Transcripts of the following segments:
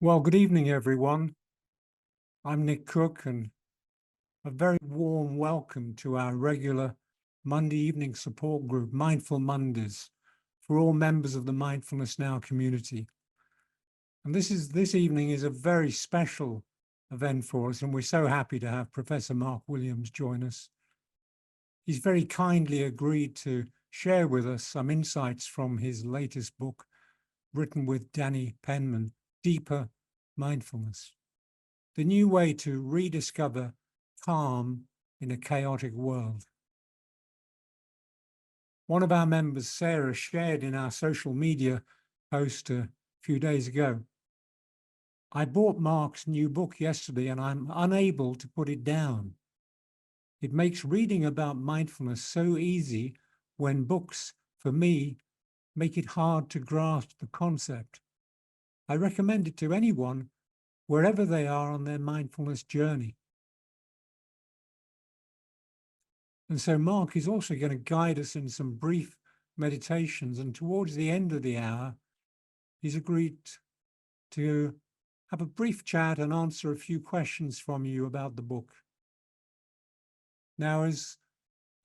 Well, good evening, everyone. I'm Nick Cooke, and a very warm welcome to our regular Monday evening support group, Mindful Mondays, for all members of the Mindfulness Now community. And this evening is a very special event for us, and we're so happy to have Professor Mark Williams join us. He's very kindly agreed to share with us some insights from his latest book, written with Danny Penman, Deeper Mindfulness. The new way to rediscover calm in a chaotic world. One of our members, Sarah, shared in our social media post a few days ago, "I bought Mark's new book yesterday and I'm unable to put it down. It makes reading about mindfulness so easy when books, for me, make it hard to grasp the concept. I recommend it to anyone wherever they are on their mindfulness journey." And so Mark is also going to guide us in some brief meditations. And towards the end of the hour, he's agreed to have a brief chat and answer a few questions from you about the book. Now, as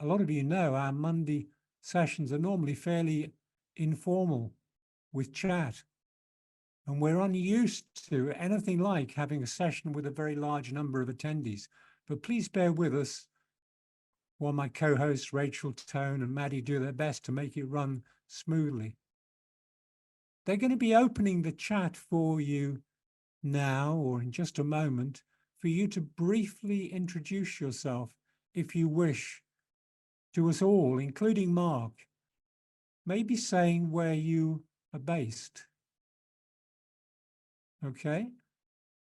a lot of you know, our Monday sessions are normally fairly informal with chat. And we're unused to anything like having a session with a very large number of attendees. But please bear with us while my co-hosts Rachel, Tone, and Maddie do their best to make it run smoothly. They're going to be opening the chat for you now, or in just a moment, for you to briefly introduce yourself, if you wish, to us all, including Mark, maybe saying where you are based. Okay?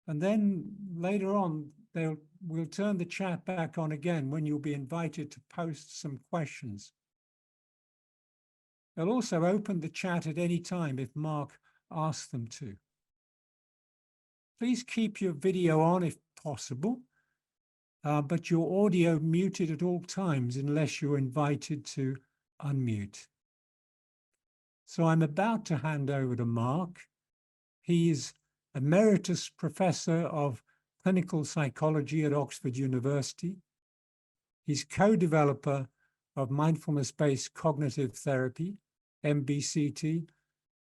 And then later on, we'll turn the chat back on again when you'll be invited to post some questions. They'll also open the chat at any time if Mark asks them to. Please keep your video on if possible, but your audio muted at all times unless you're invited to unmute. So I'm about to hand over to Mark. He is Emeritus Professor of Clinical Psychology at Oxford University. He's co-developer of mindfulness-based cognitive therapy, MBCT,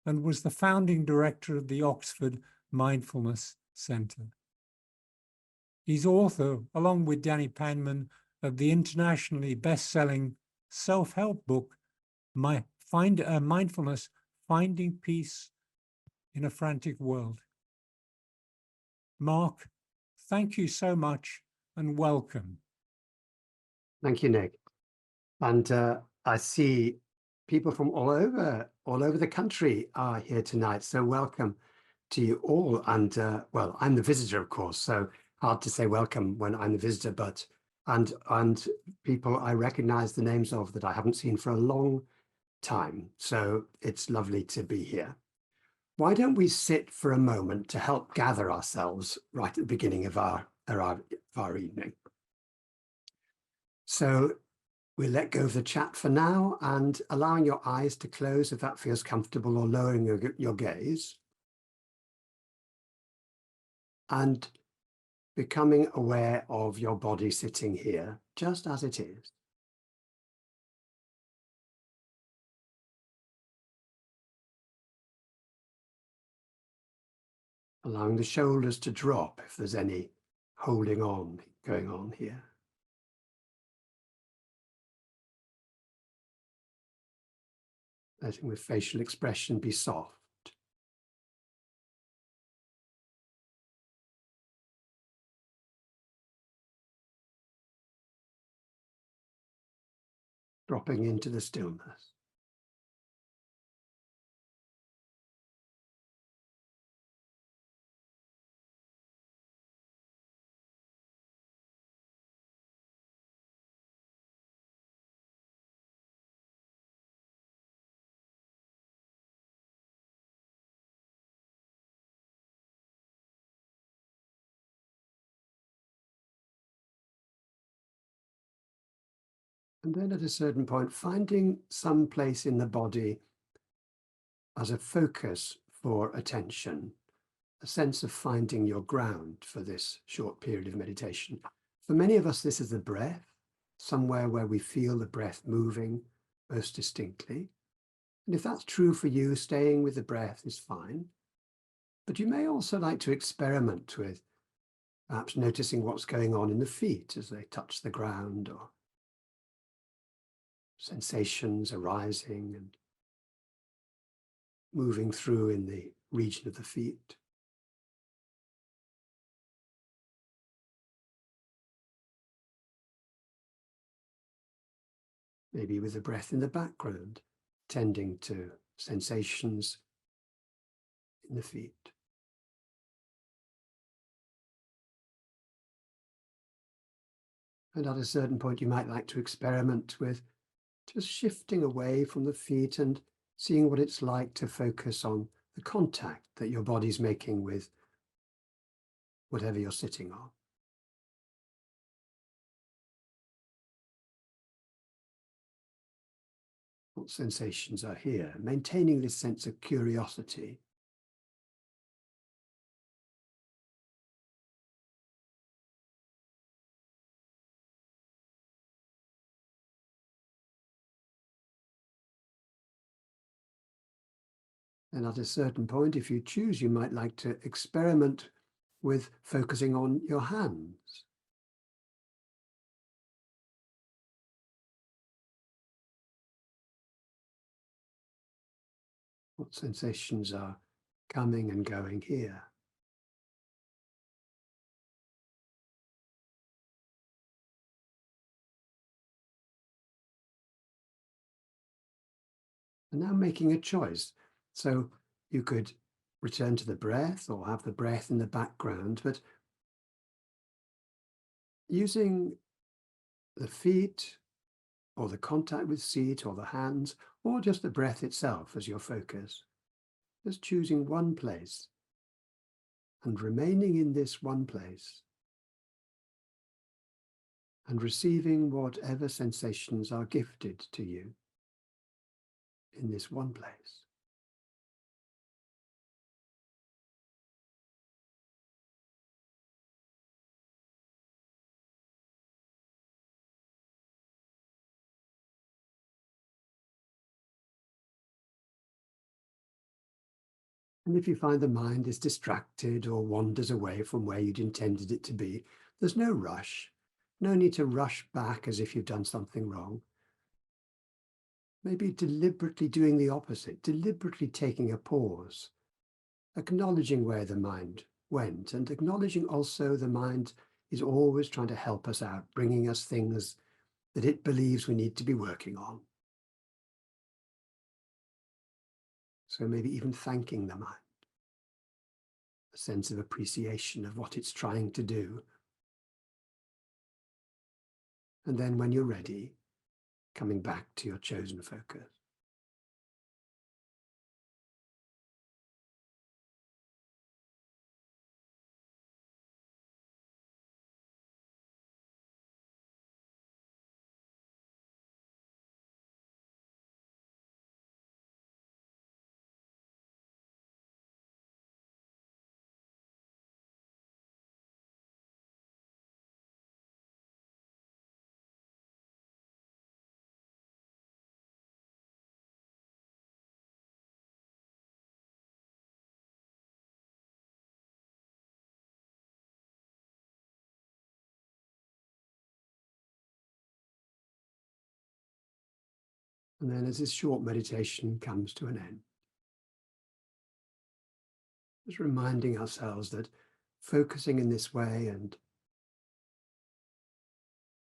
and was the founding director of the Oxford Mindfulness Centre. He's author, along with Danny Penman, of the internationally best-selling self-help book, Mindfulness, Finding Peace in a Frantic World. Mark, thank you so much and welcome. Thank you, Nick. And I see people from all over the country are here tonight. So welcome to you all. And well, I'm the visitor, of course, so hard to say welcome when I'm the visitor, but and people I recognize the names of that I haven't seen for a long time. So it's lovely to be here. Why don't we sit for a moment to help gather ourselves right at the beginning of our evening? So we'll let go of the chat for now and allowing your eyes to close if that feels comfortable, or lowering your gaze. And becoming aware of your body sitting here, just as it is. Allowing the shoulders to drop if there's any holding on going on here. Letting the facial expression be soft. Dropping into the stillness. And then at a certain point, finding some place in the body as a focus for attention. a sense of finding your ground for this short period of meditation. For many of us, this is the breath, somewhere where we feel the breath moving most distinctly. And if that's true for you, staying with the breath is fine. But you may also like to experiment with perhaps noticing what's going on in the feet as they touch the ground, or sensations arising and moving through in the region of the feet. Maybe with the breath in the background, tending to sensations in the feet. And at a certain point, you might like to experiment with just shifting away from the feet and seeing what it's like to focus on the contact that your body's making with whatever you're sitting on. What sensations are here? Maintaining this sense of curiosity. And at a certain point, if you choose, you might like to experiment with focusing on your hands. What sensations are coming and going here? And now making a choice. So you could return to the breath or have the breath in the background, but using the feet or the contact with seat or the hands or just the breath itself as your focus. Just choosing one place and remaining in this one place and receiving whatever sensations are gifted to you in this one place. And if you find the mind is distracted or wanders away from where you'd intended it to be, there's no rush. No need to rush back as if you've done something wrong. Maybe deliberately doing the opposite, deliberately taking a pause, acknowledging where the mind went, and acknowledging also the mind is always trying to help us out, bringing us things that it believes we need to be working on. So maybe even thanking the mind, a sense of appreciation of what it's trying to do. And then when you're ready, coming back to your chosen focus. And then as this short meditation comes to an end, just reminding ourselves that focusing in this way and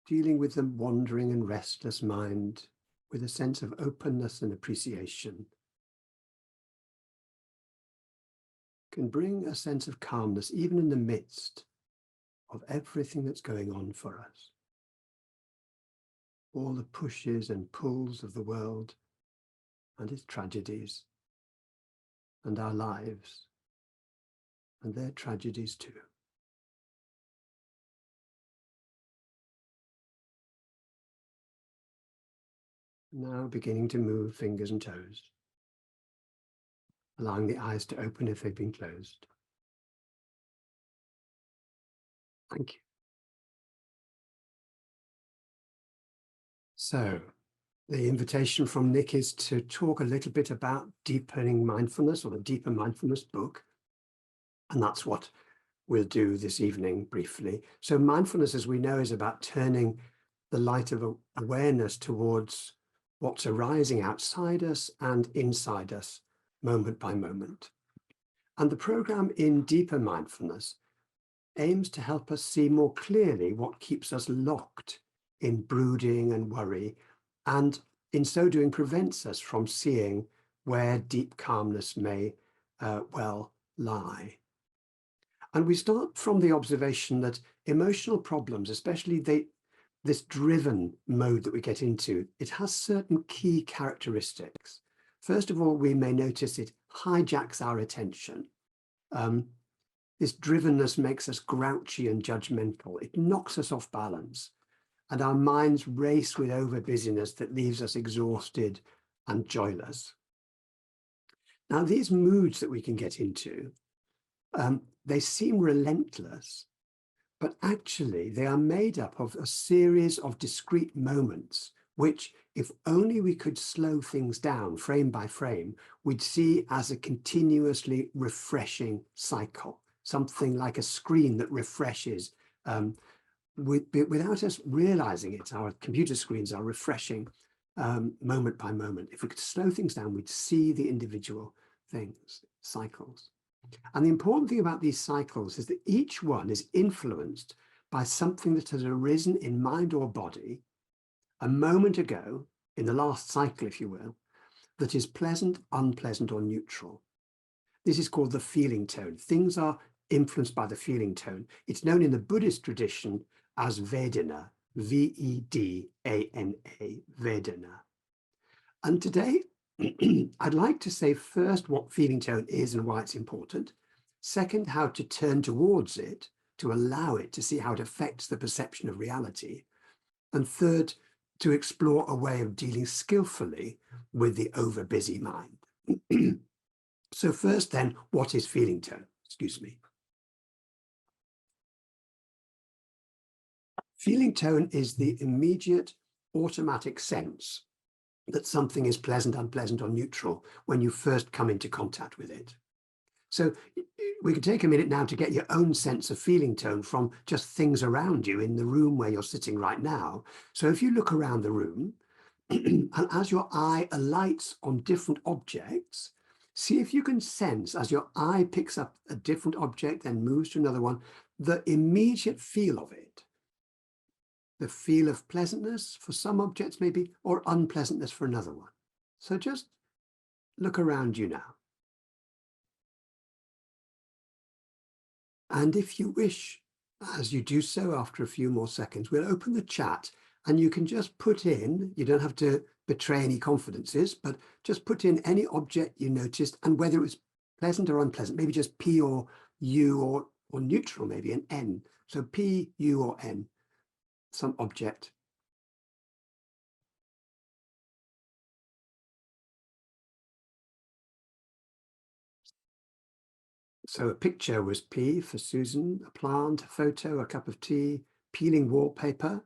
dealing with the wandering and restless mind with a sense of openness and appreciation can bring a sense of calmness even in the midst of everything that's going on for us. All the pushes and pulls of the world and its tragedies, and our lives and their tragedies too. Now beginning to move fingers and toes, allowing the eyes to open if they've been closed. Thank you. So the invitation from Nick is to talk a little bit about deepening mindfulness, or the Deeper Mindfulness book. And that's what we'll do this evening briefly. So mindfulness, as we know, is about turning the light of awareness towards what's arising outside us and inside us, moment by moment. And the program in Deeper Mindfulness aims to help us see more clearly what keeps us locked in brooding and worry, and in so doing prevents us from seeing where deep calmness may well lie. And we start from the observation that emotional problems, especially this driven mode that we get into, it has certain key characteristics. First of all, we may notice it hijacks our attention. This drivenness makes us grouchy and judgmental. It knocks us off balance, and our minds race with over busyness that leaves us exhausted and joyless. Now, these moods that we can get into, they seem relentless, but actually they are made up of a series of discrete moments, which, if only we could slow things down frame by frame, we'd see as a continuously refreshing cycle, something like a screen that refreshes without us realizing it. Our computer screens are refreshing moment by moment. If we could slow things down, we'd see the individual things, cycles. And the important thing about these cycles is that each one is influenced by something that has arisen in mind or body a moment ago, in the last cycle, if you will, that is pleasant, unpleasant, or neutral. This is called the feeling tone. Things are influenced by the feeling tone. It's known in the Buddhist tradition as Vedana, V-E-D-A-N-A, Vedana. And today, I'd like to say first what feeling tone is and why it's important. Second, how to turn towards it, to allow it to see how it affects the perception of reality. And third, to explore a way of dealing skillfully with the over-busy mind. So first then, what is feeling tone? Excuse me. Feeling tone is the immediate automatic sense that something is pleasant, unpleasant, or neutral when you first come into contact with it. So we can take a minute now to get your own sense of feeling tone from just things around you in the room where you're sitting right now. So if you look around the room, and as your eye alights on different objects, see if you can sense, as your eye picks up a different object and moves to another one, the immediate feel of it. The feel of pleasantness for some objects maybe, or unpleasantness for another one. So just look around you now. And if you wish, as you do so after a few more seconds, we'll open the chat and you can just put in, you don't have to betray any confidences, but just put in any object you noticed and whether it was pleasant or unpleasant, maybe just P or U or neutral, maybe an N. So P, U or N, some object. So a picture was P for Susan, a plant, a photo, a cup of tea, peeling wallpaper,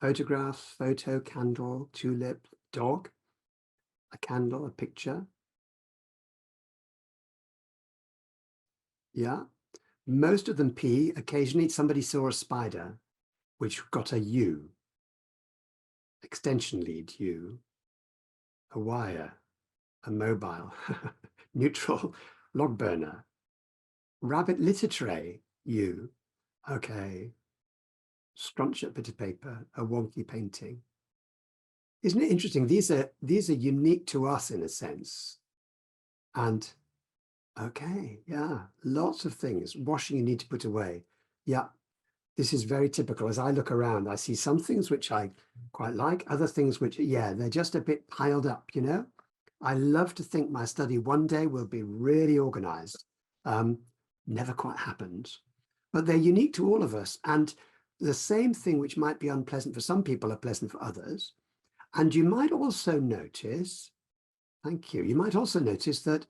photographs, photo, candle, tulip, dog, a candle, a picture. Yeah, most of them P. Occasionally somebody saw a spider, which got a U, extension lead U, a wire, a mobile, neutral, log burner, rabbit litter tray, U, okay, scrunched bit of paper, a wonky painting. Isn't it interesting? These are unique to us in a sense. And okay, yeah, lots of things. Washing you need to put away. Yeah, this is very typical. As I look around, I see some things which I quite like, other things which, yeah, they're just a bit piled up, you know? I love to think my study one day will be really organized. Never quite happens, but they're unique to all of us. And the same thing which might be unpleasant for some people are pleasant for others. And you might also notice, thank you, you might also notice that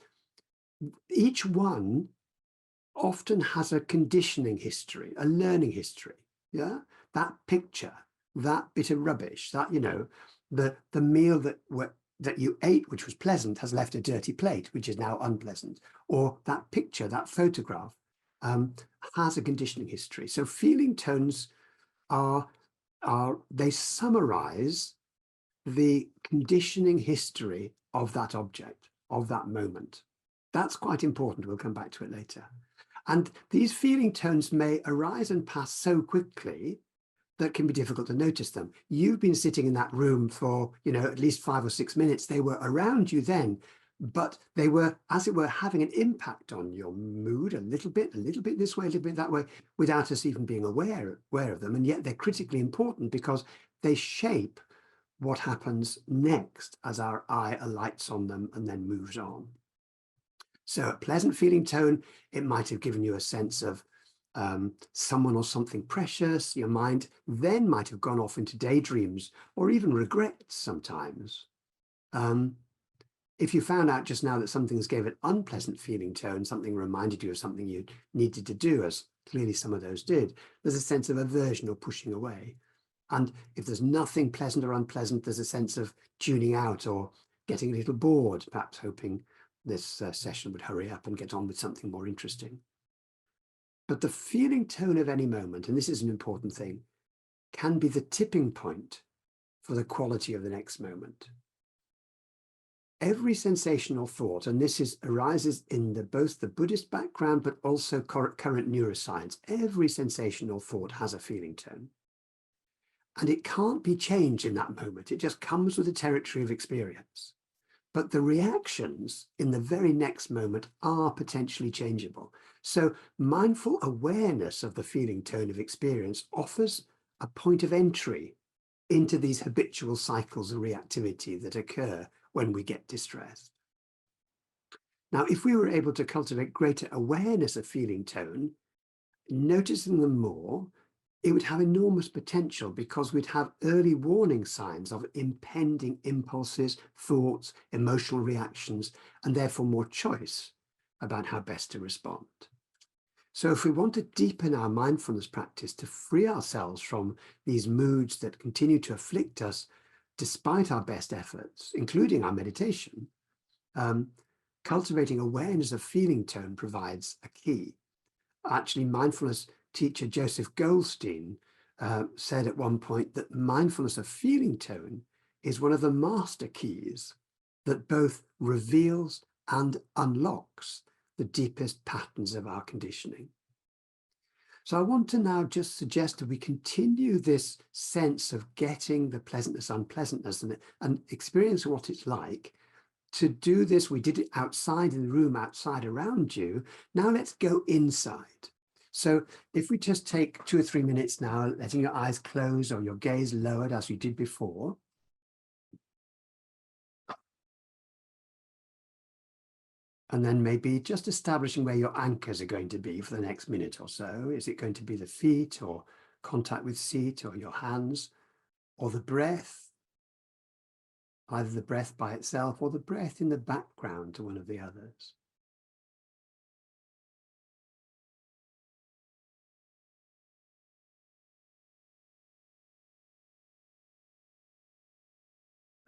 each one often has a conditioning history, a learning history. Yeah, that picture, that bit of rubbish, that, you know, the meal that you ate, which was pleasant, has left a dirty plate, which is now unpleasant. Or that picture, that photograph, has a conditioning history. So feeling tones they summarize the conditioning history of that object, of that moment. That's quite important. We'll come back to it later. And these feeling tones may arise and pass so quickly that it can be difficult to notice them. You've been sitting in that room for, you know, at least 5 or 6 minutes. They were around you then, but they were, as it were, having an impact on your mood a little bit this way, a little bit that way, without us even being aware of them. And yet they're critically important because they shape what happens next as our eye alights on them and then moves on. So a pleasant feeling tone, it might have given you a sense of someone or something precious. Your mind then might have gone off into daydreams or even regrets sometimes. If you found out just now that something's gave an unpleasant feeling tone, something reminded you of something you needed to do, as clearly some of those did, there's a sense of aversion or pushing away. And if there's nothing pleasant or unpleasant, there's a sense of tuning out or getting a little bored, perhaps hoping this session would hurry up and get on with something more interesting. But the feeling tone of any moment, and this is an important thing, can be the tipping point for the quality of the next moment. Every sensational thought, and this arises in both the Buddhist background, but also current neuroscience, every sensational thought has a feeling tone. And it can't be changed in that moment. It just comes with the territory of experience. But the reactions in the very next moment are potentially changeable. So mindful awareness of the feeling tone of experience offers a point of entry into these habitual cycles of reactivity that occur when we get distressed. Now, if we were able to cultivate greater awareness of feeling tone, noticing them more, it would have enormous potential because we'd have early warning signs of impending impulses, thoughts, emotional reactions, and therefore more choice about how best to respond. So if we want to deepen our mindfulness practice to free ourselves from these moods that continue to afflict us despite our best efforts, including our meditation, cultivating awareness of feeling tone provides a key. Actually, mindfulness teacher Joseph Goldstein said at one point that mindfulness of feeling tone is one of the master keys that both reveals and unlocks the deepest patterns of our conditioning. So I want to now just suggest that we continue this sense of getting the pleasantness, unpleasantness, and experience what it's like. To do this, we did it outside in the room, outside around you. Now let's go inside. So if we just take 2 or 3 minutes now, letting your eyes close or your gaze lowered as you did before. And then maybe just establishing where your anchors are going to be for the next minute or so. Is it going to be the feet or contact with seat or your hands or the breath? Either the breath by itself or the breath in the background to one of the others.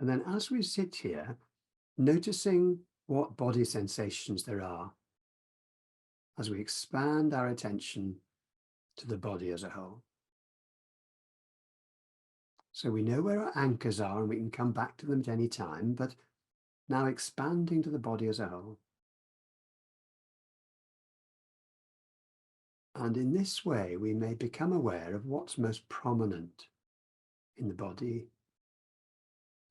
And then as we sit here, noticing what body sensations there are as we expand our attention to the body as a whole. So we know where our anchors are and we can come back to them at any time, but now expanding to the body as a whole. And in this way, we may become aware of what's most prominent in the body,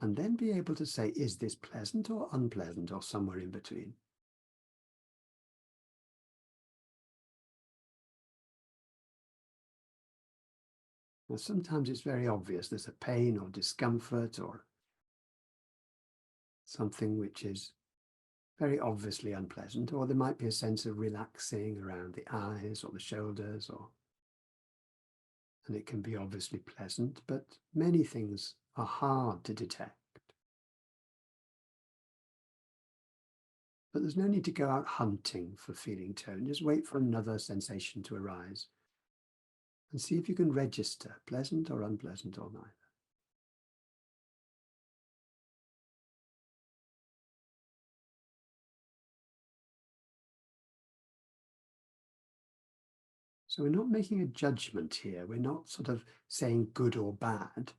and then be able to say, is this pleasant or unpleasant or somewhere in between? Now, sometimes it's very obvious there's a pain or discomfort or something which is very obviously unpleasant, or there might be a sense of relaxing around the eyes or the shoulders, and it can be obviously pleasant, but many things are hard to detect. But there's no need to go out hunting for feeling tone. Just wait for another sensation to arise and see if you can register pleasant or unpleasant or neither. So we're not making a judgment here. We're not sort of saying good or bad,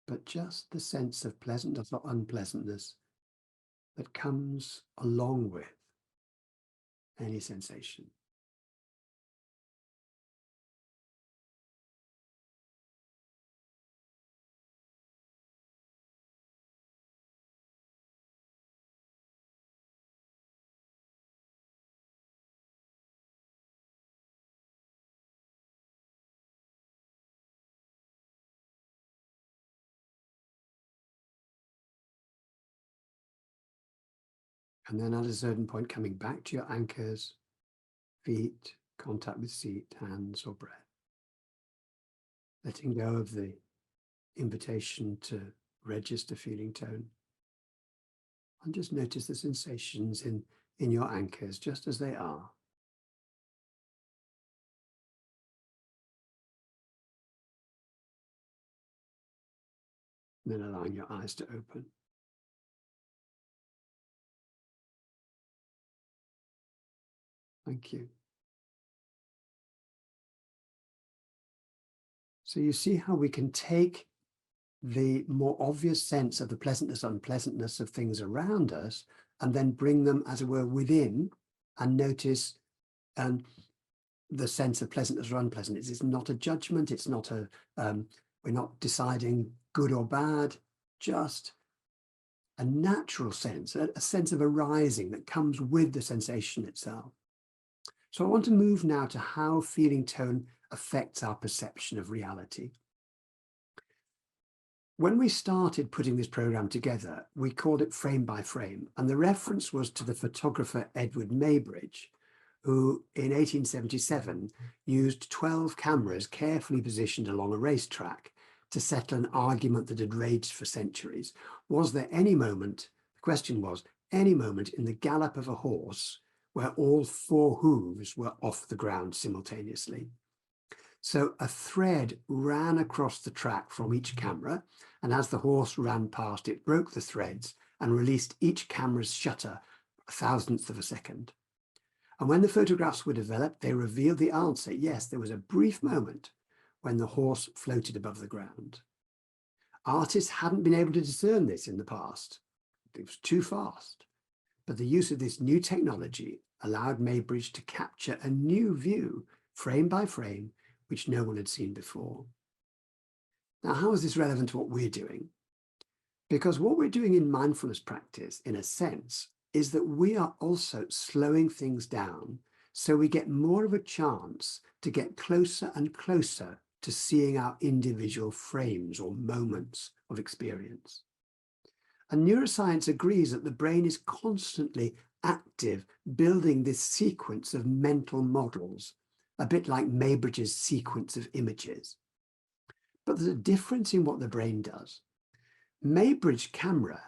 but just the sense of pleasantness or unpleasantness that comes along with any sensation. And then at a certain point, coming back to your anchors, feet, contact with seat, hands, or breath. Letting go of the invitation to register feeling tone. And just notice the sensations in your anchors just as they are. And then allowing your eyes to open. Thank you. So you see how we can take the more obvious sense of the pleasantness, unpleasantness of things around us, and then bring them, as it were, within and notice the sense of pleasantness or unpleasantness. It's not a judgment. It's not a, we're not deciding good or bad, just a natural sense, a sense of arising that comes with the sensation itself. So I want to move now to how feeling tone affects our perception of reality. When we started putting this program together, we called it Frame by Frame, and the reference was to the photographer Edward Maybridge, who in 1877 used 12 cameras carefully positioned along a racetrack to settle an argument that had raged for centuries. Was there any moment, the question was, any moment in the gallop of a horse where all four hooves were off the ground simultaneously? So a thread ran across the track from each camera, and as the horse ran past, it broke the threads and released each camera's shutter a thousandth of a second. And when the photographs were developed, they revealed the answer. Yes, there was a brief moment when the horse floated above the ground. Artists hadn't been able to discern this in the past. It was too fast. But the use of this new technology allowed Maybridge to capture a new view, frame by frame, which no one had seen before. Now, how is this relevant to what we're doing? Because what we're doing in mindfulness practice, in a sense, is that we are also slowing things down so we get more of a chance to get closer and closer to seeing our individual frames or moments of experience. And neuroscience agrees that the brain is constantly active, building this sequence of mental models, a bit like Maybridge's sequence of images. But there's a difference in what the brain does. Maybridge camera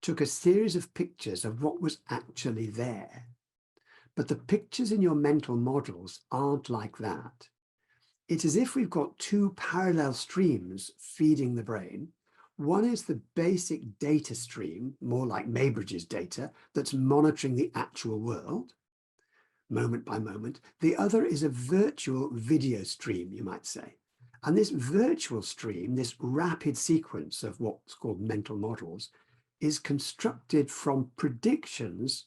took a series of pictures of what was actually there. But the pictures in your mental models aren't like that. It's as if we've got two parallel streams feeding the brain. One is the basic data stream, more like Maybridge's data, that's monitoring the actual world, moment by moment. The other is a virtual video stream, you might say. And this virtual stream, this rapid sequence of what's called mental models, is constructed from predictions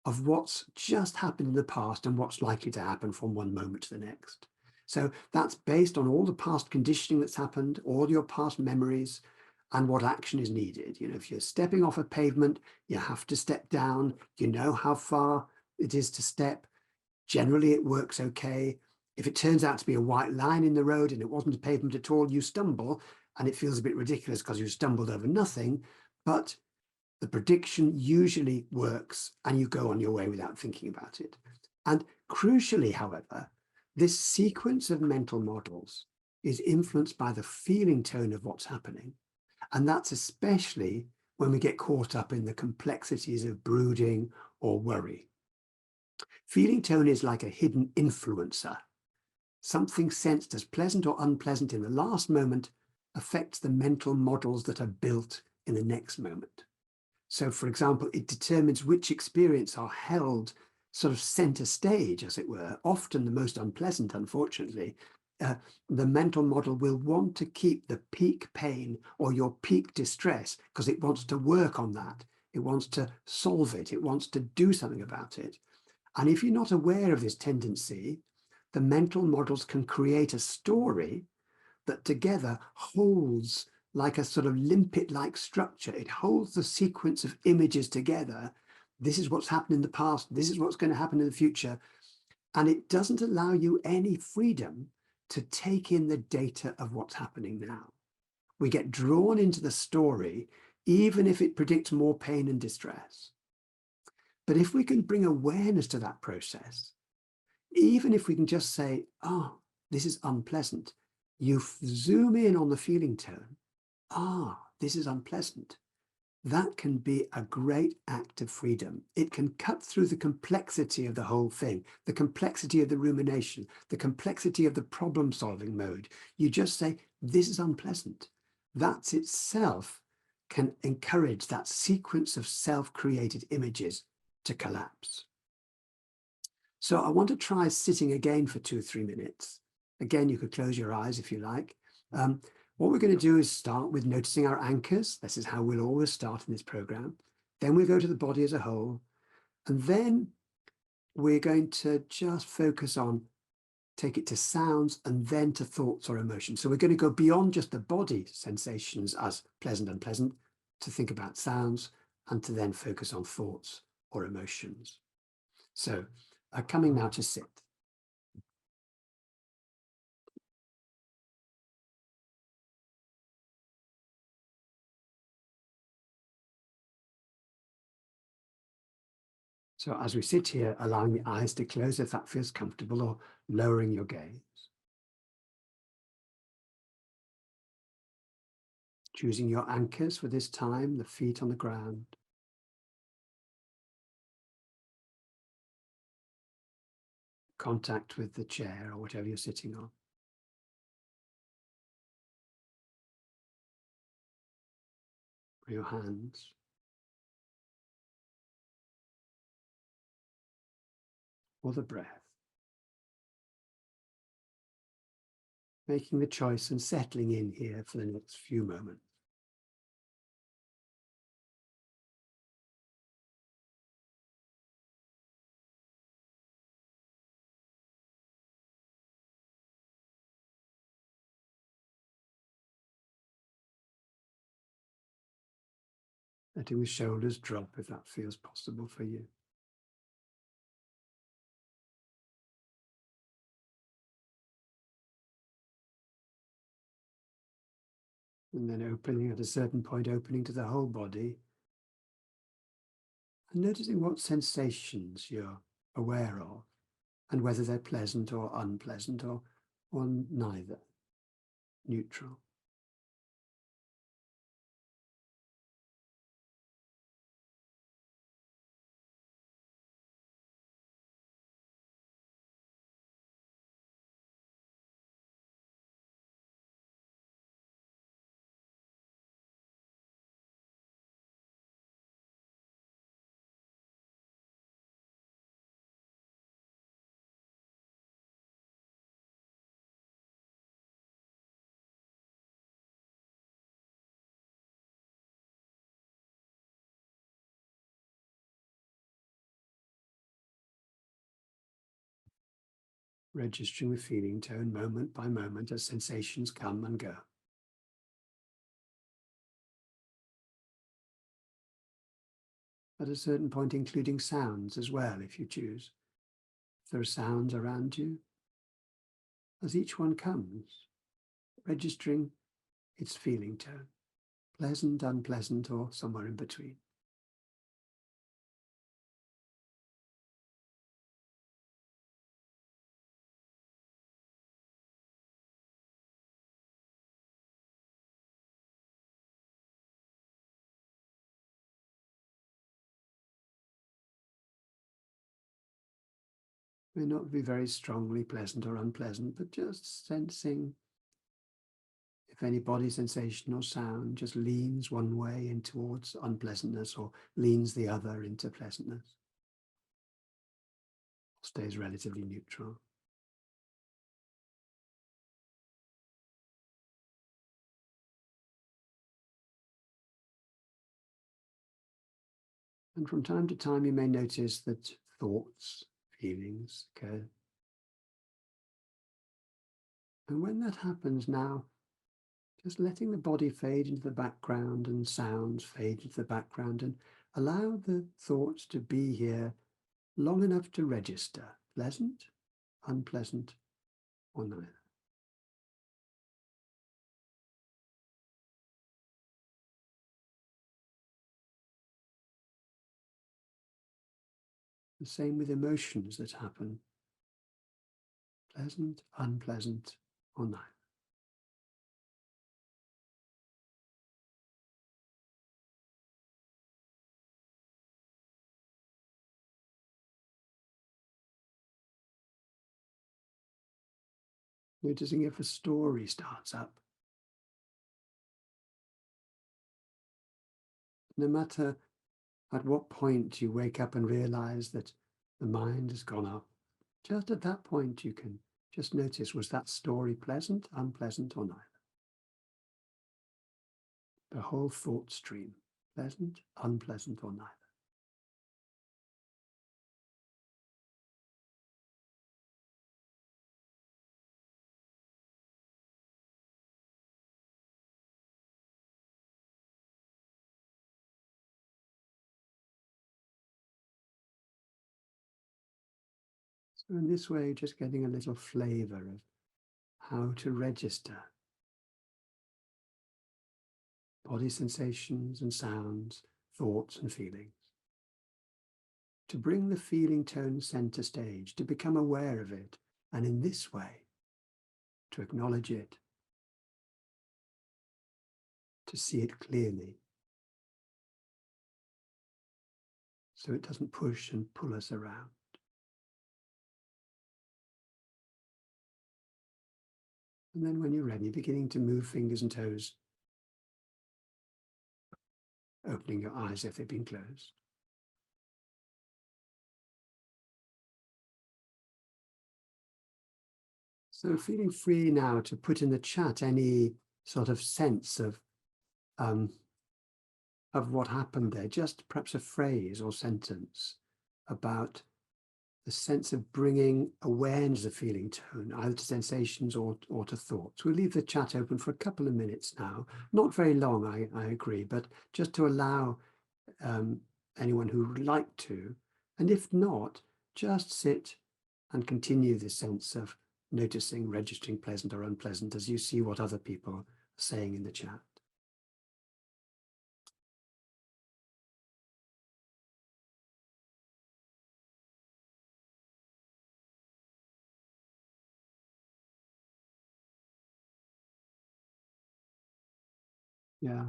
of what's just happened in the past and what's likely to happen from one moment to the next. So that's based on all the past conditioning that's happened, all your past memories, and what action is needed. You know, if you're stepping off a pavement, you have to step down. You know how far it is to step. Generally, it works okay. If it turns out to be a white line in the road and it wasn't a pavement at all, you stumble, and it feels a bit ridiculous because you stumbled over nothing. But the prediction usually works and you go on your way without thinking about it. And crucially, however, this sequence of mental models is influenced by the feeling tone of what's happening. And that's especially when we get caught up in the complexities of brooding or worry. Feeling tone is like a hidden influencer. Something sensed as pleasant or unpleasant in the last moment affects the mental models that are built in the next moment. So, for example, it determines which experience are held sort of center stage, as it were, often the most unpleasant, unfortunately. The mental model will want to keep the peak pain or your peak distress because it wants to work on that. It wants to solve it. It wants to do something about it. And if you're not aware of this tendency, the mental models can create a story that together holds like a sort of limpet-like structure. It holds the sequence of images together. This is what's happened in the past. This is what's going to happen in the future. And it doesn't allow you any freedom to take in the data of what's happening now. We get drawn into the story, even if it predicts more pain and distress. But if we can bring awareness to that process, even if we can just say, oh, this is unpleasant, you zoom in on the feeling tone, this is unpleasant. That can be a great act of freedom. It can cut through the complexity of the whole thing, the complexity of the rumination, the complexity of the problem-solving mode. You just say, this is unpleasant. That itself can encourage that sequence of self-created images to collapse. So I want to try sitting again for 2 or 3 minutes. Again, you could close your eyes if you like. What we're going to do is start with noticing our anchors. This is how we'll always start in this program. Then we go to the body as a whole. And then we're going to just focus on, take it to sounds and then to thoughts or emotions. So we're going to go beyond just the body sensations as pleasant, unpleasant, to think about sounds and to then focus on thoughts or emotions. So coming now to sit. So as we sit here, allowing the eyes to close if that feels comfortable, or lowering your gaze. Choosing your anchors for this time, the feet on the ground. Contact with the chair or whatever you're sitting on. Your hands. Or the breath. Making the choice and settling in here for the next few moments. Letting the shoulders drop if that feels possible for you. And then opening at a certain point, opening to the whole body. And noticing what sensations you're aware of and whether they're pleasant or unpleasant or neither, neutral. Registering the feeling tone moment by moment as sensations come and go. At a certain point, including sounds as well, if you choose. If there are sounds around you, as each one comes, registering its feeling tone, pleasant, unpleasant, or somewhere in between. May not be very strongly pleasant or unpleasant, but just sensing if any body sensation or sound just leans one way in towards unpleasantness or leans the other into pleasantness, stays relatively neutral. And from time to time, you may notice that thoughts, feelings occur. And when that happens now, just letting the body fade into the background and sounds fade into the background, and allow the thoughts to be here long enough to register, pleasant, unpleasant, or neither. The same with emotions that happen, pleasant, unpleasant, or neither. Noticing if a story starts up. No matter at what point you wake up and realize that the mind has gone up, just at that point you can just notice, was that story pleasant, unpleasant, or neither? The whole thought stream, pleasant, unpleasant, or neither. So in this way, just getting a little flavor of how to register body sensations and sounds, thoughts and feelings. To bring the feeling tone center stage, to become aware of it, and in this way, to acknowledge it, to see it clearly, so it doesn't push and pull us around. And then when you're ready, beginning to move fingers and toes, opening your eyes if they've been closed. So feeling free now to put in the chat any sort of sense of what happened there, just perhaps a phrase or sentence about the sense of bringing awareness of feeling tone, either to sensations or to thoughts. We'll leave the chat open for a couple of minutes now, not very long, I agree, but just to allow anyone who would like to, and if not, just sit and continue this sense of noticing, registering pleasant or unpleasant as you see what other people are saying in the chat. Yeah.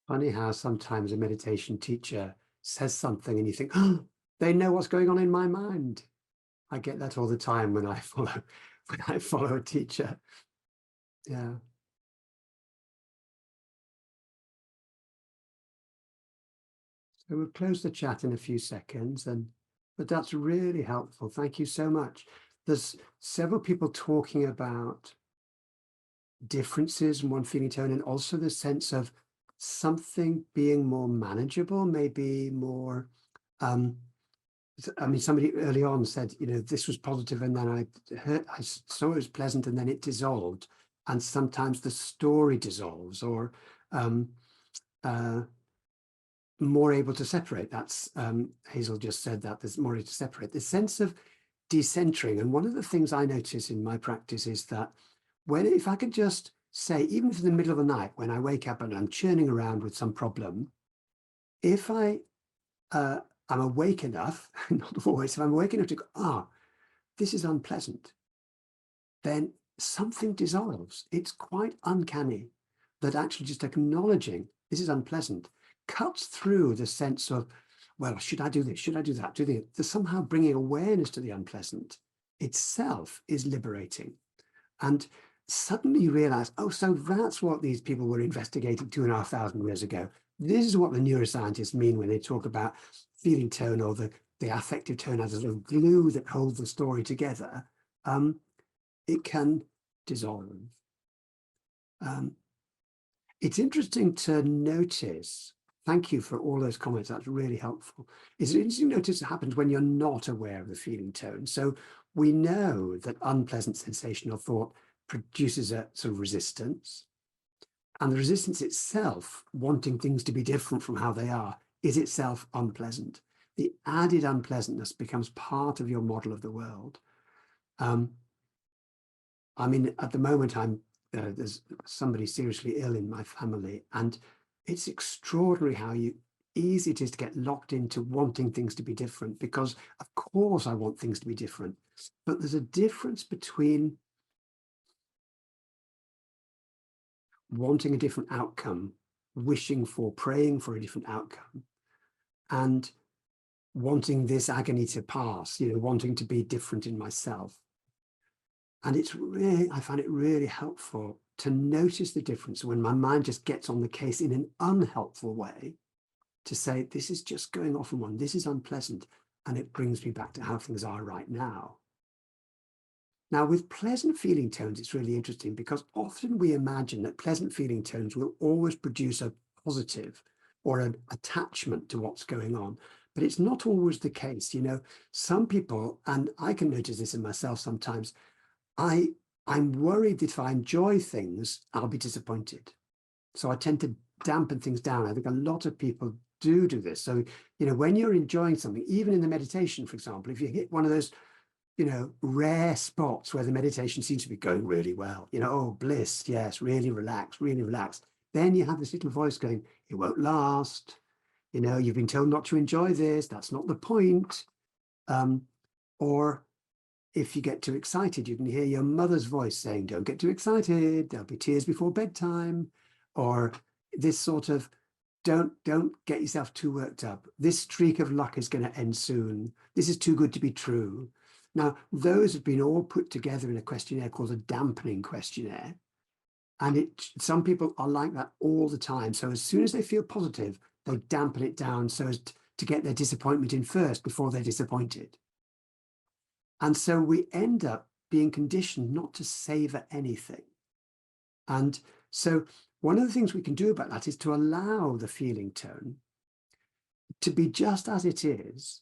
Funny how sometimes a meditation teacher says something and you think, oh, they know what's going on in my mind. I get that all the time when I follow a teacher. Yeah. So we'll close the chat in a few seconds, but that's really helpful. Thank you so much. There's several people talking about differences in one feeling tone, and also the sense of something being more manageable, maybe more I mean, somebody early on said, this was positive, and then I saw it was pleasant, and then it dissolved. And sometimes the story dissolves, or more able to separate. That's Hazel just said that there's more able to separate. The sense of decentering. And one of the things I notice in my practice is that if I could just say, even if in the middle of the night, when I wake up and I'm churning around with some problem, if I'm awake enough, not always, if I'm awake enough to go, this is unpleasant, then something dissolves. It's quite uncanny that actually just acknowledging this is unpleasant cuts through the sense of, well, should I do this? Should I do that? Somehow bringing awareness to the unpleasant itself is liberating. And suddenly you realize, so that's what these people were investigating 2,500 years ago. This is what the neuroscientists mean when they talk about feeling tone, or the affective tone as a sort of glue that holds the story together. It can dissolve. It's interesting to notice, thank you for all those comments, that's really helpful. It's interesting to notice it happens when you're not aware of the feeling tone. So we know that unpleasant sensation or thought produces a sort of resistance. And the resistance itself, wanting things to be different from how they are, is itself unpleasant. The added unpleasantness becomes part of your model of the world. I mean, at the moment, there's somebody seriously ill in my family, and it's extraordinary how easy it is to get locked into wanting things to be different, because of course I want things to be different. But there's a difference between wanting a different outcome, praying for a different outcome, and wanting this agony to pass, wanting to be different in myself. And I find it really helpful to notice the difference when my mind just gets on the case in an unhelpful way, to say, this is just going off on one, this is unpleasant, and it brings me back to how things are right now. Now, with pleasant feeling tones, it's really interesting, because often we imagine that pleasant feeling tones will always produce a positive or an attachment to what's going on. But it's not always the case. Some people, and I can notice this in myself sometimes, I'm worried that if I enjoy things, I'll be disappointed. So I tend to dampen things down. I think a lot of people do this. So, when you're enjoying something, even in the meditation, for example, if you hit one of those, rare spots where the meditation seems to be going really well, bliss, yes, really relaxed, then you have this little voice going, it won't last. You've been told not to enjoy this. That's not the point. Or if you get too excited, you can hear your mother's voice saying, don't get too excited, there'll be tears before bedtime. Or this sort of, don't get yourself too worked up. This streak of luck is going to end soon. This is too good to be true. Now, those have been all put together in a questionnaire called a dampening questionnaire. And some people are like that all the time. So as soon as they feel positive, they dampen it down so as to get their disappointment in first before they're disappointed. And so we end up being conditioned not to savor anything. And so one of the things we can do about that is to allow the feeling tone to be just as it is.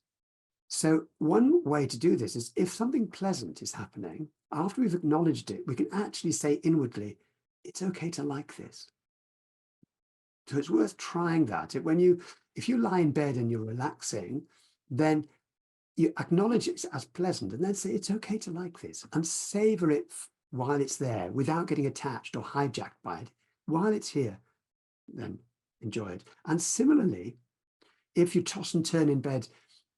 So one way to do this is, if something pleasant is happening, after we've acknowledged it, we can actually say inwardly, it's okay to like this. So it's worth trying that. If you lie in bed and you're relaxing, then you acknowledge it as pleasant, and then say, it's okay to like this, and savor it while it's there without getting attached or hijacked by it. While it's here, then enjoy it. And similarly, if you toss and turn in bed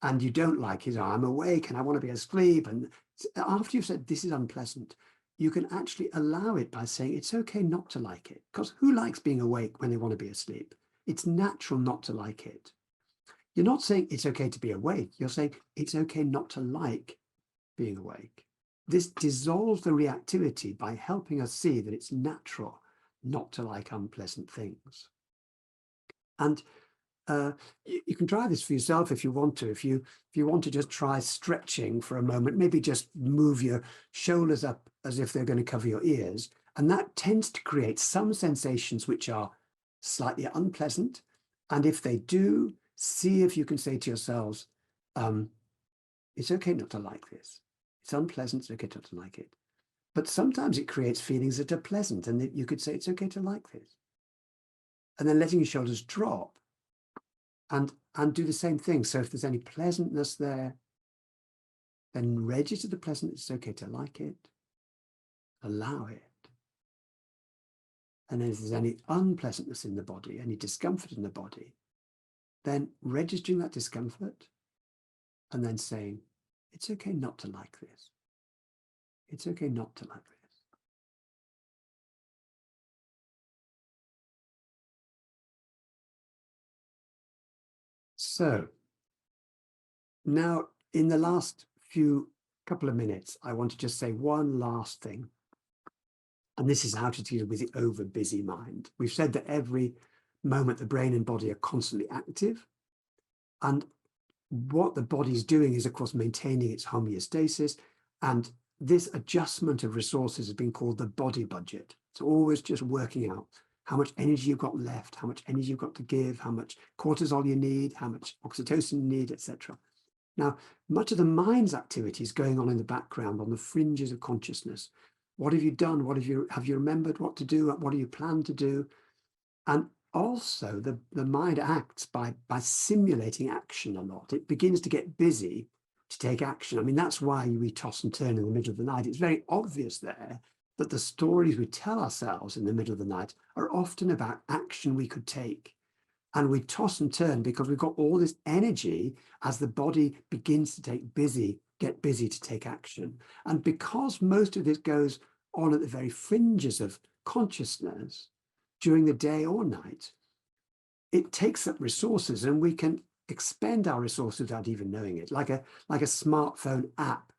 and you don't like it, I'm awake and I want to be asleep, and after you've said this is unpleasant, you can actually allow it by saying it's okay not to like it, because who likes being awake when they want to be asleep? It's natural not to like it. You're not saying it's okay to be awake. You're saying it's okay not to like being awake. This dissolves the reactivity by helping us see that it's natural not to like unpleasant things. And you can try this for yourself if you want to. If you want to just try stretching for a moment, maybe just move your shoulders up as if they're going to cover your ears. And that tends to create some sensations which are slightly unpleasant. And if they do, see if you can say to yourselves, it's okay not to like this. It's unpleasant, it's okay not to like it. But sometimes it creates feelings that are pleasant, and that you could say it's okay to like this. and then letting your shoulders drop and do the same thing. So if there's any pleasantness there, then register the pleasantness. It's okay to like it, allow it. And then if there's any unpleasantness in the body, any discomfort in the body, then registering that discomfort and then saying, it's okay not to like this. It's okay not to like this. So now in the last couple of minutes, I want to just say one last thing. And this is how to deal with the over busy mind. We've said that every moment the brain and body are constantly active. And what the body's doing is, of course, maintaining its homeostasis. And this adjustment of resources has been called the body budget. It's always just working out how much energy you've got left, how much energy you've got to give, how much cortisol you need, how much oxytocin you need, etc. Now, much of the mind's activity is going on in the background, on the fringes of consciousness. What have you done? What have you remembered what to do? What do you plan to do? And also the mind acts by simulating action a lot. It begins to get busy to take action. I mean, that's why we toss and turn in the middle of the night. It's very obvious there that the stories we tell ourselves in the middle of the night are often about action we could take. And we toss and turn because we've got all this energy as the body begins to get busy to take action. And because most of this goes on at the very fringes of consciousness during the day or night, it takes up resources, and we can expend our resources without even knowing it, like a smartphone app,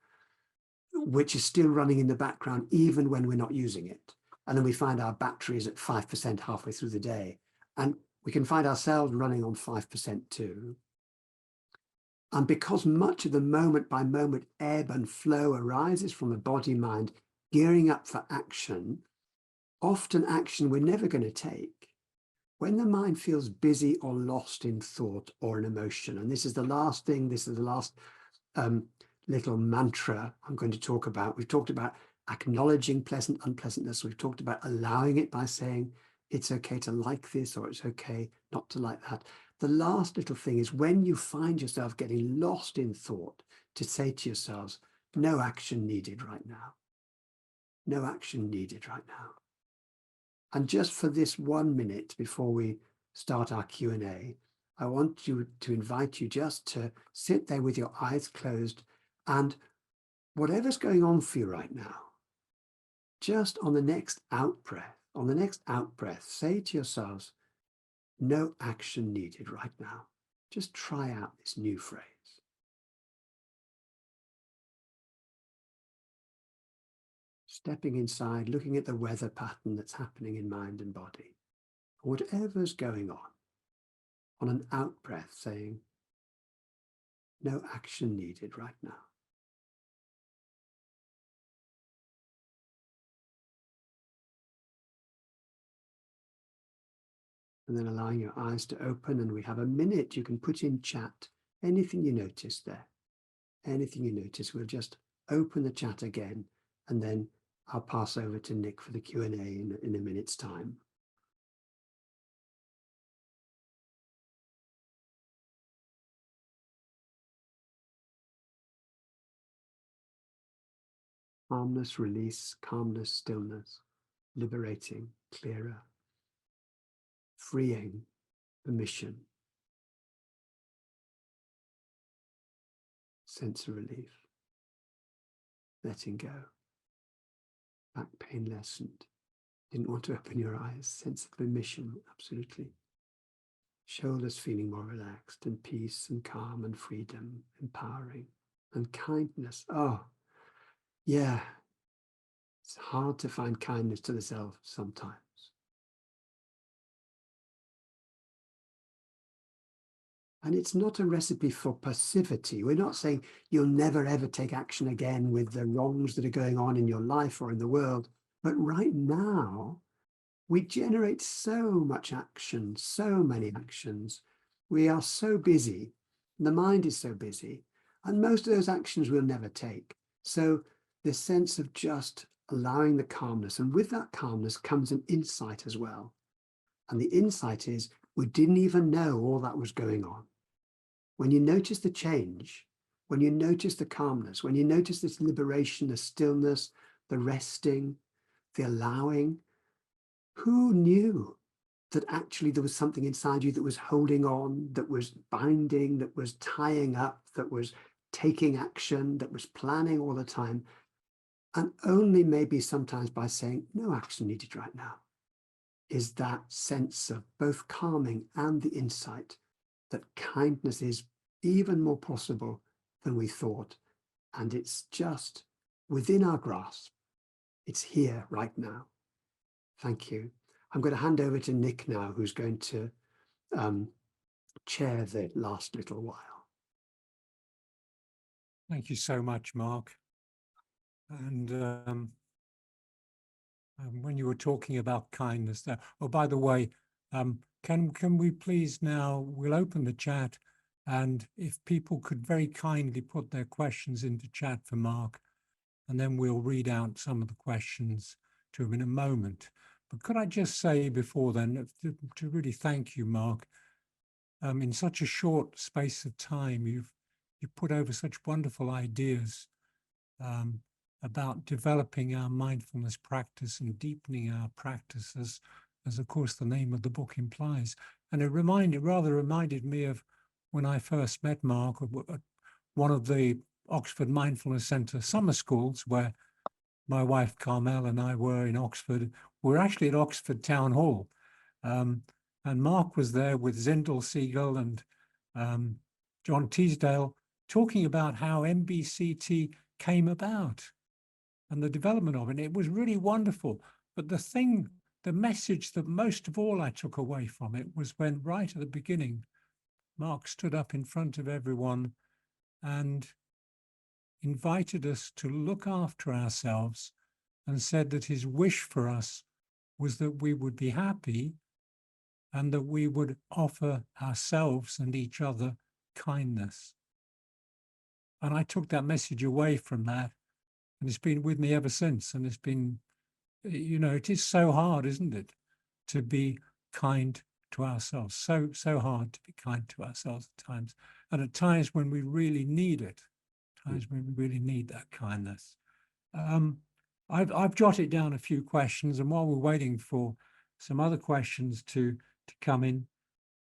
which is still running in the background even when we're not using it. And then we find our battery is at 5% halfway through the day. And we can find ourselves running on 5% too. And because much of the moment by moment ebb and flow arises from the body mind gearing up for action, often action we're never going to take, when the mind feels busy or lost in thought or an emotion, and this is the last thing, this is the last little mantra I'm going to talk about. We've talked about acknowledging pleasant unpleasantness. We've talked about allowing it by saying, it's okay to like this, or it's okay not to like that. The last little thing is when you find yourself getting lost in thought, to say to yourselves, no action needed right now. No action needed right now. And just for this 1 minute before we start our Q&A, I want to invite you just to sit there with your eyes closed, and whatever's going on for you right now, just on the next out breath, say to yourselves, no action needed right now. Just try out this new phrase. Stepping inside, looking at the weather pattern that's happening in mind and body, whatever's going on an out breath, saying, no action needed right now. And then allowing your eyes to open, and we have a minute. You can put in chat anything you notice there. Anything you notice, we'll just open the chat again, and then I'll pass over to Nick for the Q&A in a minute's time. Calmness, release, calmness, stillness, liberating, clearer, freeing, permission, sense of relief, letting go, back pain lessened, didn't want to open your eyes, sense of permission, absolutely. Shoulders feeling more relaxed, and peace and calm and freedom, empowering, and kindness. Oh, yeah. It's hard to find kindness to the self sometimes. And it's not a recipe for passivity. We're not saying you'll never ever take action again with the wrongs that are going on in your life or in the world. But right now, we generate so much action, so many actions. We are so busy. The mind is so busy. And most of those actions we'll never take. So this sense of just allowing the calmness. And with that calmness comes an insight as well. And the insight is we didn't even know all that was going on. When you notice the change, when you notice the calmness, when you notice this liberation, the stillness, the resting, the allowing, who knew that actually there was something inside you that was holding on, that was binding, that was tying up, that was taking action, that was planning all the time, and only maybe sometimes by saying, no action needed right now, is that sense of both calming and the insight that kindness is even more possible than we thought. And it's just within our grasp. It's here right now. Thank you. I'm going to hand over to Nick now, who's going to chair the last little while. Thank you so much, Mark. And when you were talking about kindness there, oh, by the way, can we please now, we'll open the chat, and if people could very kindly put their questions into chat for Mark, and then we'll read out some of the questions to him in a moment. But could I just say before then, to really thank you, Mark, in such a short space of time, you've put over such wonderful ideas about developing our mindfulness practice and deepening our practice, as of course the name of the book implies. And it rather reminded me of when I first met Mark at one of the Oxford Mindfulness Centre summer schools, where my wife Carmel and I were in Oxford. We're actually at Oxford Town Hall. And Mark was there with Zindel Siegel and John Teasdale, talking about how MBCT came about and the development of it. It was really wonderful. But the message that most of all I took away from it was when right at the beginning, Mark stood up in front of everyone and invited us to look after ourselves and said that his wish for us was that we would be happy and that we would offer ourselves and each other kindness. And I took that message away from that, and it's been with me ever since. And it's been, it is so hard, isn't it, to be kind to ourselves. So hard to be kind to ourselves at times. And at times when we really need it, times when we really need that kindness. I've jotted down a few questions, and while we're waiting for some other questions to come in,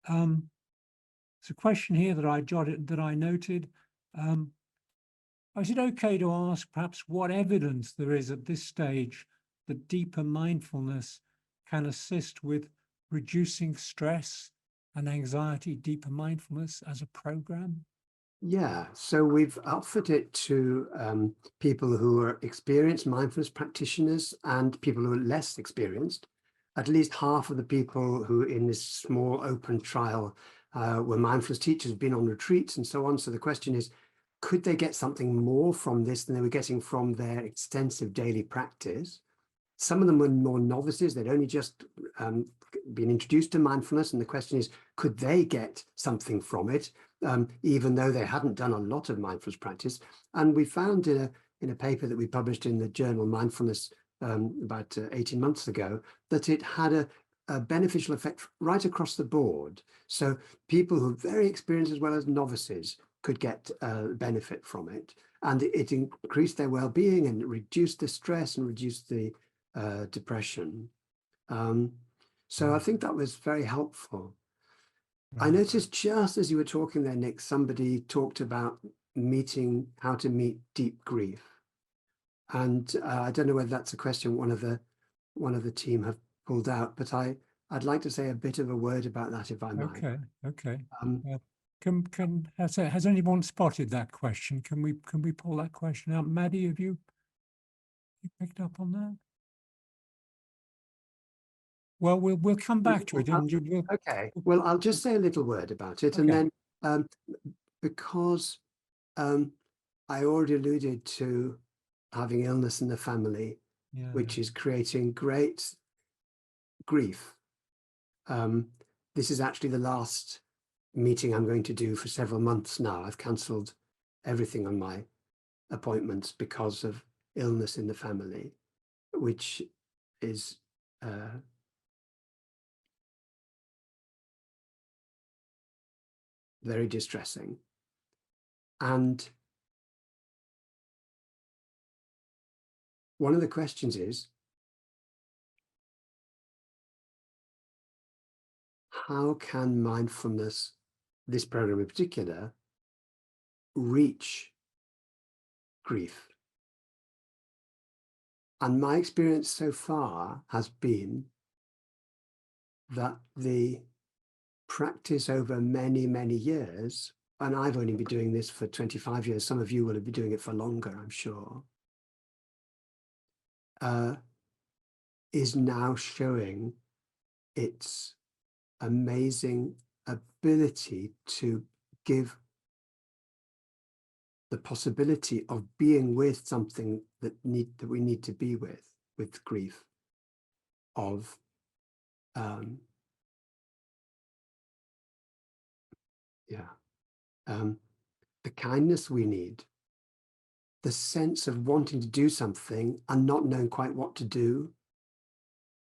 there's a question here that I noted. Is it okay to ask perhaps what evidence there is at this stage that deeper mindfulness can assist with reducing stress and anxiety, deeper mindfulness as a program? Yeah, so we've offered it to people who are experienced mindfulness practitioners and people who are less experienced. At least half of the people who in this small open trial were mindfulness teachers, have been on retreats and so on. So the question is, could they get something more from this than they were getting from their extensive daily practice? Some of them were more novices. They'd only just been introduced to mindfulness. And the question is, could they get something from it, even though they hadn't done a lot of mindfulness practice? And we found in a paper that we published in the journal Mindfulness about 18 months ago, that it had a beneficial effect right across the board. So people who are very experienced as well as novices could get benefit from it. And it increased their well-being and reduced the stress and reduced the depression. So I think that was very helpful. I noticed just as you were talking there, Nick, somebody talked about how to meet deep grief. And I don't know whether that's a question one of the team have pulled out, but I'd like to say a bit of a word about that, if I might. Okay. Has anyone spotted that question? Can we pull that question out? Maddie, have you picked up on that? Well, we'll come back to it. Okay. Well, I'll just say a little word about it, and then because I already alluded to having illness in the family, which is creating great grief. This is actually the last meeting I'm going to do for several months now. I've cancelled everything on my appointments because of illness in the family, which is very distressing. And one of the questions is, how can mindfulness, this program in particular, reach grief? And my experience so far has been that the practice over many, many years, and I've only been doing this for 25 years, some of you will have been doing it for longer, I'm sure, is now showing its amazing ability to give the possibility of being with something that we need to be with grief, of the kindness we need, the sense of wanting to do something and not knowing quite what to do,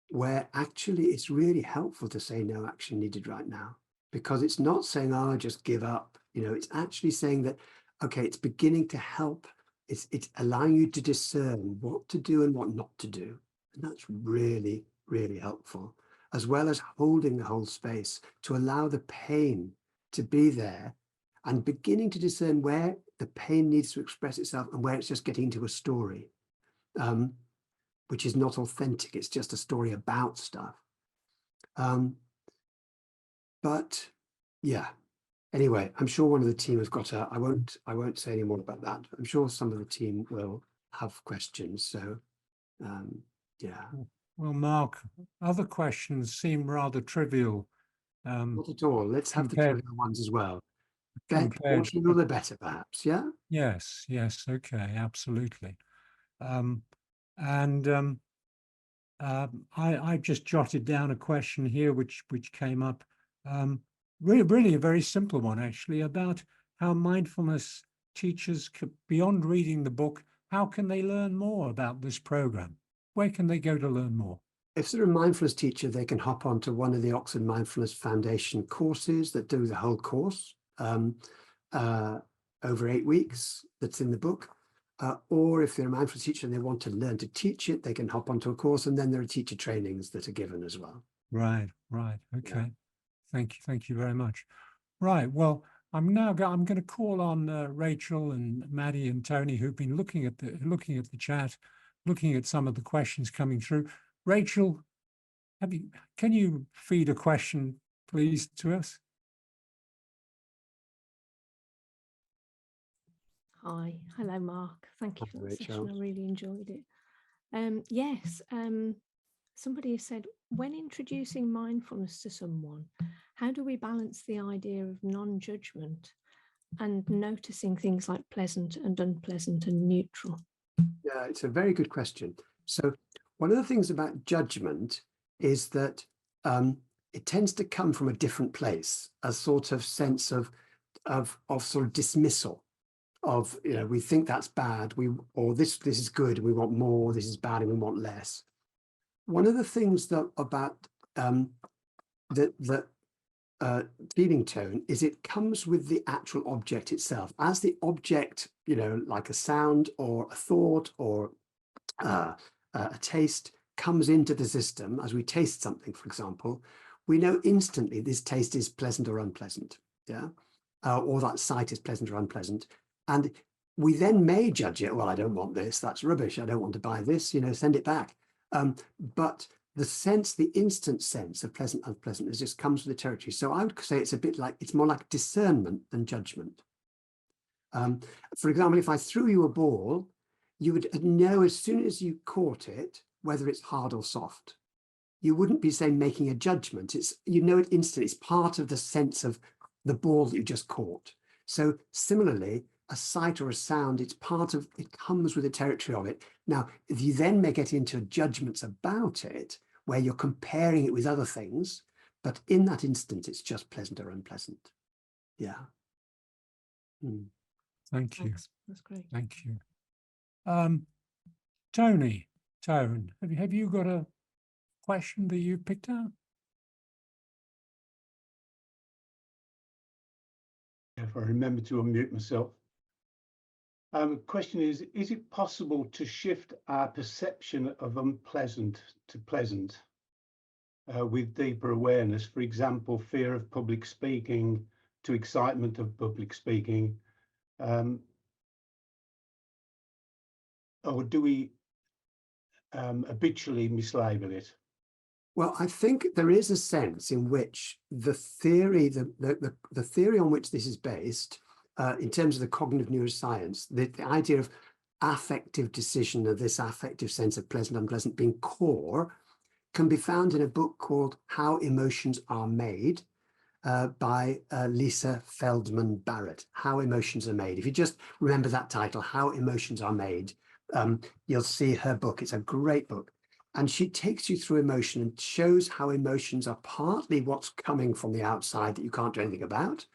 where actually it's really helpful to say no action needed right now, because it's not saying, oh, just give up. It's actually saying that, okay, it's beginning to help. It's allowing you to discern what to do and what not to do. And that's really, really helpful, as well as holding the whole space to allow the pain to be there and beginning to discern where the pain needs to express itself and where it's just getting into a story, which is not authentic. It's just a story about stuff. But yeah, anyway, I'm sure one of the team has got I won't say any more about that. I'm sure some of the team will have questions. So yeah. Well, Mark, other questions seem rather trivial. Not at all. Let's have the trivial ones as well. More trivial the better, perhaps. Yeah. Yes. Okay. Absolutely. I just jotted down a question here, which came up. Really a very simple one, actually, about how mindfulness teachers, beyond reading the book, how can they learn more about this program? Where can they go to learn more? If they're a mindfulness teacher, they can hop onto one of the Oxford Mindfulness Foundation courses that do the whole course over 8 weeks that's in the book. Or if they're a mindfulness teacher and they want to learn to teach it, they can hop onto a course, and then there are teacher trainings that are given as well. Right. Okay. Yeah. Thank you very much. Right. Well, I'm going to call on Rachel and Maddie and Tony, who've been looking at the chat, looking at some of the questions coming through. Rachel, can you feed a question, please, to us? Hi. Hello, Mark. Thank you for the session. I really enjoyed it. Yes. Somebody has said, when introducing mindfulness to someone, how do we balance the idea of non-judgment and noticing things like pleasant and unpleasant and neutral? Yeah, it's a very good question. So one of the things about judgment is that it tends to come from a different place, a sort of sense of sort of dismissal of, we think that's bad, or this is good, we want more, this is bad, and we want less. One of the things that about the feeling tone is it comes with the actual object itself. As the object, like a sound or a thought or a taste comes into the system, as we taste something, for example, we know instantly this taste is pleasant or unpleasant, or that sight is pleasant or unpleasant. And we then may judge it, well, I don't want this, that's rubbish, I don't want to buy this, send it back. But the instant sense of pleasant, unpleasantness just comes with the territory. So I would say it's more like discernment than judgment. For example, if I threw you a ball, you would know as soon as you caught it, whether it's hard or soft. You wouldn't be making a judgment. It instantly. It's part of the sense of the ball that you just caught. So similarly, a sight or a sound, it comes with the territory of it. Now, if you then may get into judgments about it, where you're comparing it with other things, but in that instant, it's just pleasant or unpleasant. Yeah. Thank you. Thanks. That's great. Thank you. Tony, have you got a question that you picked out? If I remember to unmute myself. Question is it possible to shift our perception of unpleasant to pleasant with deeper awareness? For example, fear of public speaking to excitement of public speaking. Or do we habitually mislabel it? Well, I think there is a sense in which the theory, the theory on which this is based, in terms of the cognitive neuroscience, the idea of affective decision, of this affective sense of pleasant, unpleasant being core, can be found in a book called How Emotions Are Made by Lisa Feldman Barrett. How Emotions Are Made. If you just remember that title, How Emotions Are Made, you'll see her book. It's a great book. And she takes you through emotion and shows how emotions are partly what's coming from the outside that you can't do anything about,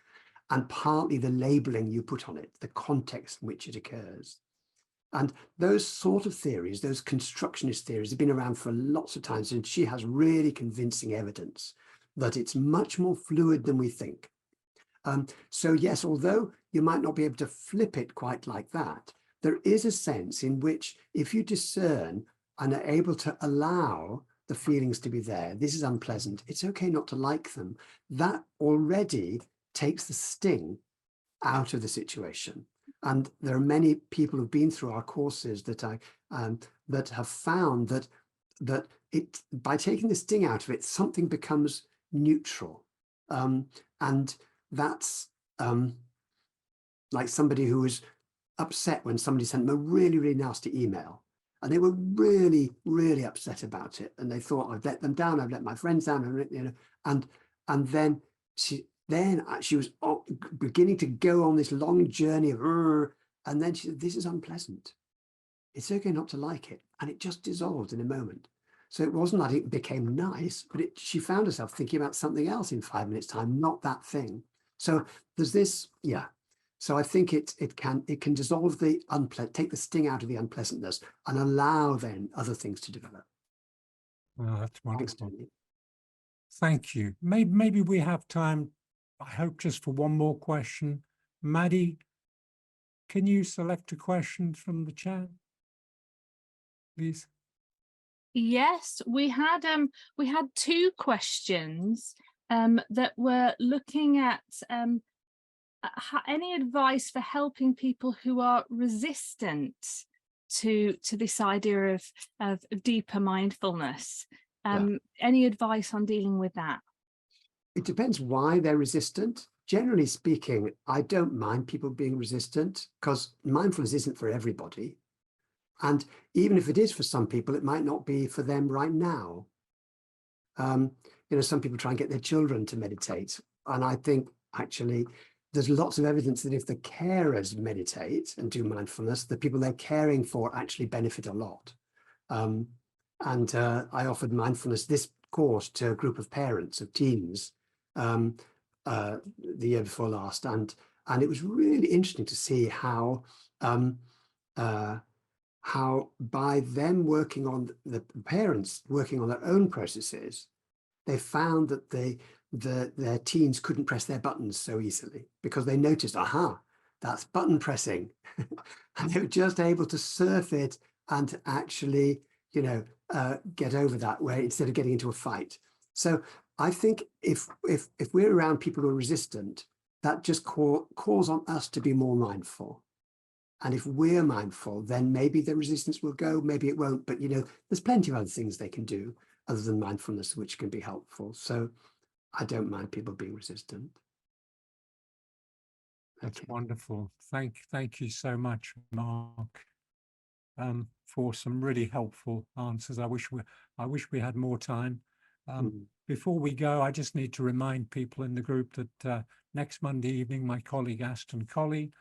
and partly the labeling you put on it, the context in which it occurs. And those sort of theories, those constructionist theories, have been around for lots of times, and she has really convincing evidence that it's much more fluid than we think. So yes, although you might not be able to flip it quite like that, there is a sense in which if you discern and are able to allow the feelings to be there, this is unpleasant, it's okay not to like them, that already takes the sting out of the situation. And there are many people who've been through our courses that that have found that it, by taking the sting out of it, something becomes neutral. And that's like somebody who was upset when somebody sent them a really, really nasty email. And they were really, really upset about it. And they thought, I've let them down, I've let my friends down, you know, and then she was beginning to go on this long journey of, and then she said, this is unpleasant. It's okay not to like it. And it just dissolved in a moment. So it wasn't that it became nice, but she found herself thinking about something else in 5 minutes time, not that thing. So there's this, yeah. So I think it can dissolve the unpleasant, take the sting out of the unpleasantness and allow then other things to develop. Oh, that's wonderful. Thank you. Maybe we have time, I hope, just for one more question. Maddie, can you select a question from the chat, please? Yes, we had two questions that were looking at any advice for helping people who are resistant to this idea of deeper mindfulness. Any advice on dealing with that? It depends why they're resistant. Generally speaking, I don't mind people being resistant because mindfulness isn't for everybody. And even if it is for some people, it might not be for them right now. You know, some people try and get their children to meditate. And I think actually there's lots of evidence that if the carers meditate and do mindfulness, the people they're caring for actually benefit a lot. I offered mindfulness, this course, to a group of parents of teens the year before last. And it was really interesting to see how by them working on, the parents working on their own processes, they found that their teens couldn't press their buttons so easily because they noticed, aha, that's button pressing. And they were just able to surf it and actually, you know, get over that way instead of getting into a fight. So I think if we're around people who are resistant, that just calls on us to be more mindful. And if we're mindful, then maybe the resistance will go, maybe it won't. But, you know, there's plenty of other things they can do other than mindfulness, which can be helpful. So I don't mind people being resistant. That's wonderful. Thank you so much, Mark, for some really helpful answers. I wish we had more time. Before we go, I just need to remind people in the group that next Monday evening, my colleague Aston Colley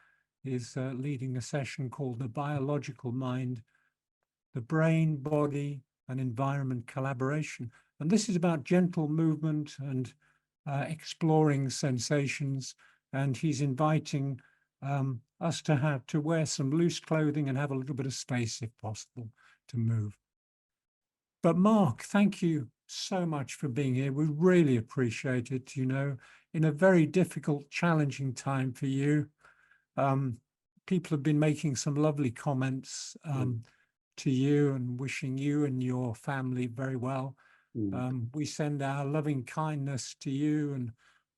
is leading a session called The Biological Mind, the Brain, Body and Environment Collaboration. And this is about gentle movement and exploring sensations. And he's inviting us to wear some loose clothing and have a little bit of space if possible to move. But Mark, thank you so much for being here. We really appreciate it, you know, in a very difficult, challenging time for you. People have been making some lovely comments to you and wishing you and your family very well. We send our loving kindness to you and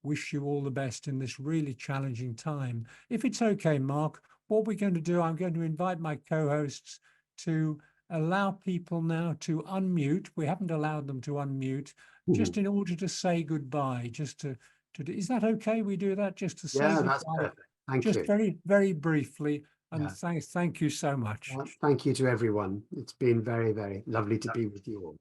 wish you all the best in this really challenging time. If it's okay, Mark, what we're going to do, I'm going to invite my co-hosts to allow people now to unmute. We haven't allowed them to unmute, just in order to say goodbye, just to is that okay? We do that just to say goodbye. That's perfect. Thank you. Just very, very briefly. And thank you so much. Well, thank you to everyone. It's been very, very lovely to be with you all.